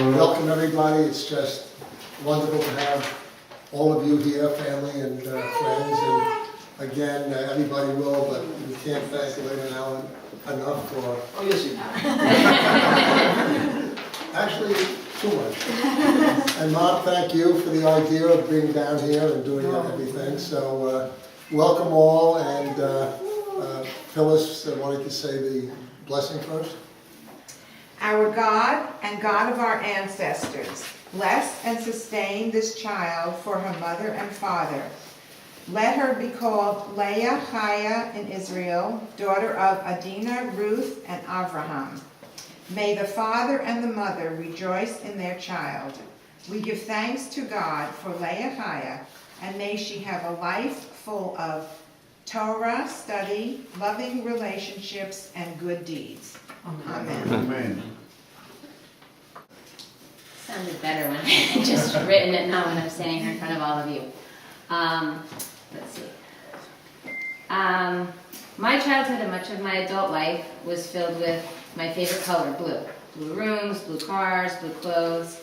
welcome everybody. It's just wonderful to have all of you here, family and friends. And again, everybody will, but we can't thank Lila and Alan enough for... Oh, yes, you do. Actually, too much. And Mark, thank you for the idea of being down here and doing everything. So welcome all, and Phyllis wanted to say the blessing first. Our God and God of our ancestors, bless and sustain this child for her mother and father. Let her be called Leah Chaya in Israel, daughter of Adina, Ruth, and Avraham. May the father and the mother rejoice in their child. We give thanks to God for Leah Chaya, and may she have a life full of Torah, study, loving relationships, and good deeds. Amen. Amen. Sounded better when I just written it, not when I'm standing here in front of all of you. Let's see. My childhood and much of my adult life was filled with my favorite color, blue. Blue rooms, blue cars, blue clothes.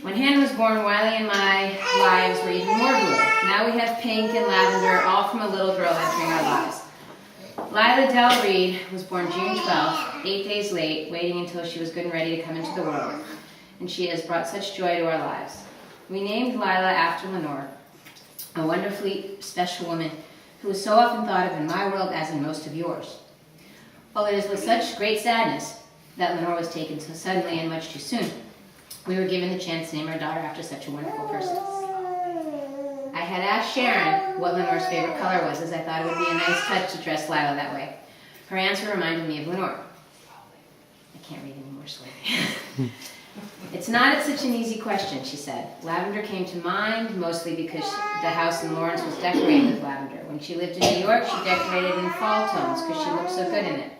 When Hannah was born, Wiley and my lives were even more blue. Now we have pink and lavender, all from a little girl entering our lives. Lila Del Reed was born June 12th, 8 days late, waiting until she was good and ready to come into the world. And she has brought such joy to our lives. We named Lila after Lenore, a wonderfully special woman who is so often thought of in my world as in most of yours. While it is with such great sadness that Lenore was taken so suddenly and much too soon, we were given the chance to name our daughter after such a wonderful person. I had asked Sharon what Lenore's favorite color was, as I thought it would be a nice touch to dress Lila that way. Her answer reminded me of Lenore. I can't read anymore, slowly. It's not such an easy question, she said. Lavender came to mind, mostly because the house in Lawrence was decorated with lavender. When she lived in New York, she decorated in fall tones because she looked so good in it.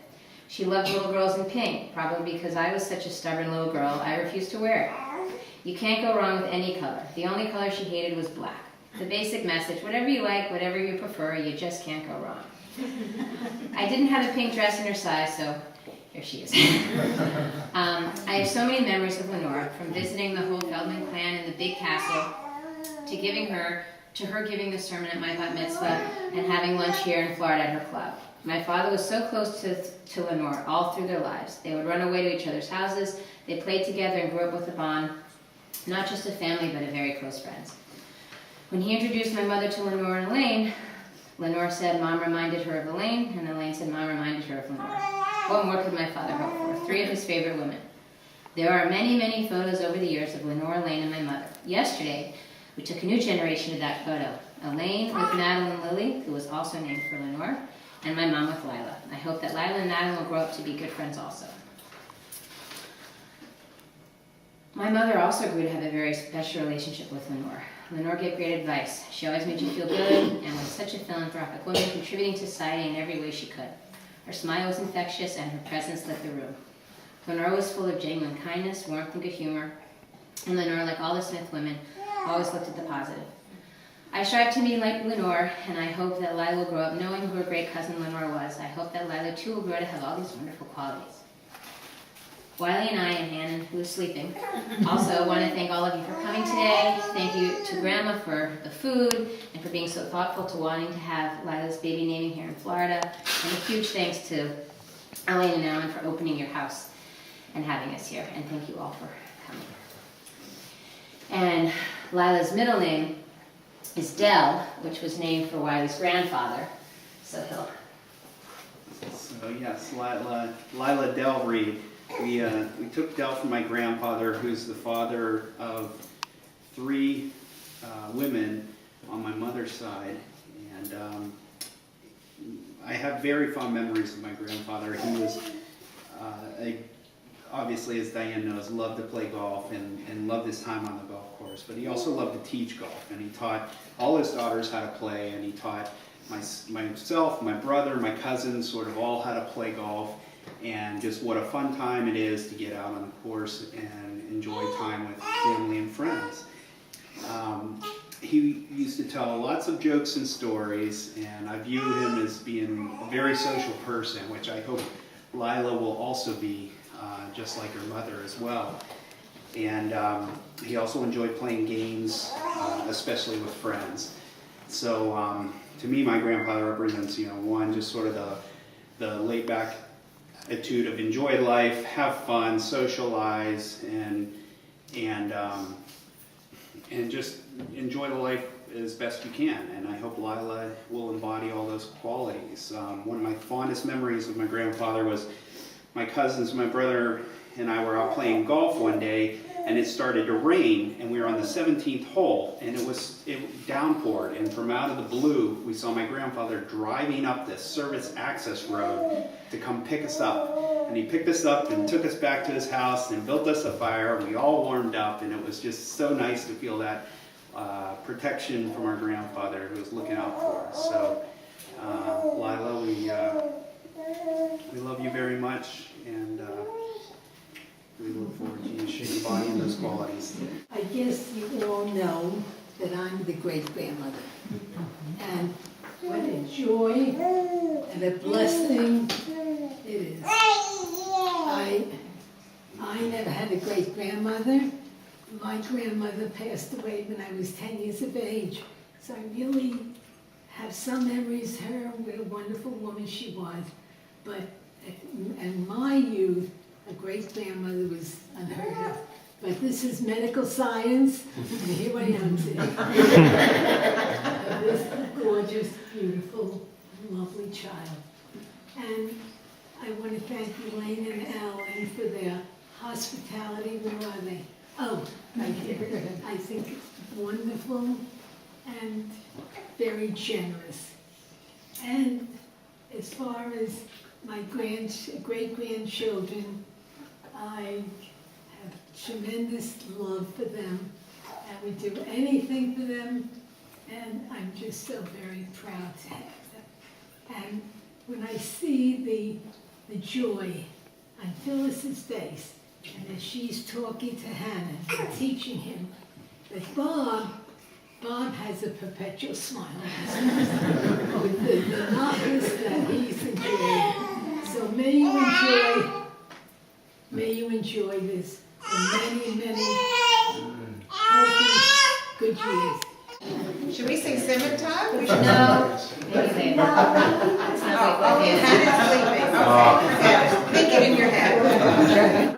She loved little girls in pink, probably because I was such a stubborn little girl, I refused to wear it. You can't go wrong with any color. The only color she hated was black. The basic message, whatever you like, whatever you prefer, you just can't go wrong. I didn't have a pink dress in her size, so here she is. I have so many memories of Lenore, from visiting the whole Feldman clan in the big castle, to her giving the sermon at my bat mitzvah, and having lunch here in Florida at her club. My father was so close to Lenore all through their lives. They would run away to each other's houses. They played together and grew up with a bond, not just a family, but a very close friends. When he introduced my mother to Lenore and Elaine, Lenore said Mom reminded her of Elaine, and Elaine said Mom reminded her of Lenore. What more could my father hope for? 3 of his favorite women. There are many, many photos over the years of Lenore, Elaine, and my mother. Yesterday, we took a new generation of that photo. Elaine with Madeline Lily, who was also named for Lenore, and my mom with Lila. I hope that Lila and Madeline will grow up to be good friends also. My mother also grew to have a very special relationship with Lenore. Lenore gave great advice. She always made you feel good and was such a philanthropic woman, contributing to society in every way she could. Her smile was infectious and her presence lit the room. Lenore was full of genuine kindness, warmth, and good humor. And Lenore, like all the Smith women, always looked at the positive. I strive to be like Lenore, and I hope that Lila will grow up knowing who her great cousin Lenore was. I hope that Lila too will grow to have all these wonderful qualities. Wiley and I and Hannah, who is sleeping, also want to thank all of you for coming today. Thank you to Grandma for the food and for being so thoughtful to wanting to have Lila's baby naming here in Florida. And a huge thanks to Elaine and Alan for opening your house and having us here. And thank you all for coming. And Lila's middle name is Del, which was named for Wiley's grandfather. So he'll... So yes, Lila Del Reed. We took Del from my grandfather, who's the father of 3 women on my mother's side, and I have very fond memories of my grandfather. He was, obviously, as Diane knows, loved to play golf and loved his time on the golf course, but he also loved to teach golf, and he taught all his daughters how to play, and he taught myself, my brother, my cousins, sort of all how to play golf. And just what a fun time it is to get out on the course and enjoy time with family and friends. He used to tell lots of jokes and stories, and I view him as being a very social person, which I hope Lila will also be, just like her mother as well. And he also enjoyed playing games, especially with friends. So to me, my grandfather represents, one, just sort of the laid back attitude of enjoy life, have fun, socialize, and just enjoy the life as best you can. And I hope Lila will embody all those qualities. One of my fondest memories of my grandfather was my cousins, my brother and I were out playing golf one day, and it started to rain, and we were on the 17th hole, and it downpoured, and from out of the blue, we saw my grandfather driving up this service access road to come pick us up. And he picked us up and took us back to his house and built us a fire, and we all warmed up, and it was just so nice to feel that protection from our grandfather who was looking out for us. So, Lila, we love you very much, and we look forward to you embodying those qualities. I guess you all know that I'm the great-grandmother. And what a joy and a blessing it is. I never had a great-grandmother. My grandmother passed away when I was 10 years of age. So I really have some memories of her, what a wonderful woman she was. But in my youth, a great-grandmother was unheard of. But this is medical science, and here I am today. This gorgeous, beautiful, lovely child. And I want to thank Elaine and Ellen for their hospitality. Where are they? Oh, right here. I think it's wonderful and very generous. And as far as my great-grandchildren, I have tremendous love for them and would do anything for them, and I'm just so very proud to have them. And when I see the joy on Phyllis's face, and as she's talking to Hannah and teaching him, that Bob has a perpetual smile on his face with the knowledge that he's enjoying. So may you enjoy this for many, many healthy, good years. Should we sing Simon time? We should. No, maybe later. Sounds like Oh, my Hannah's sleeping. Okay, forget it. Think it in your head.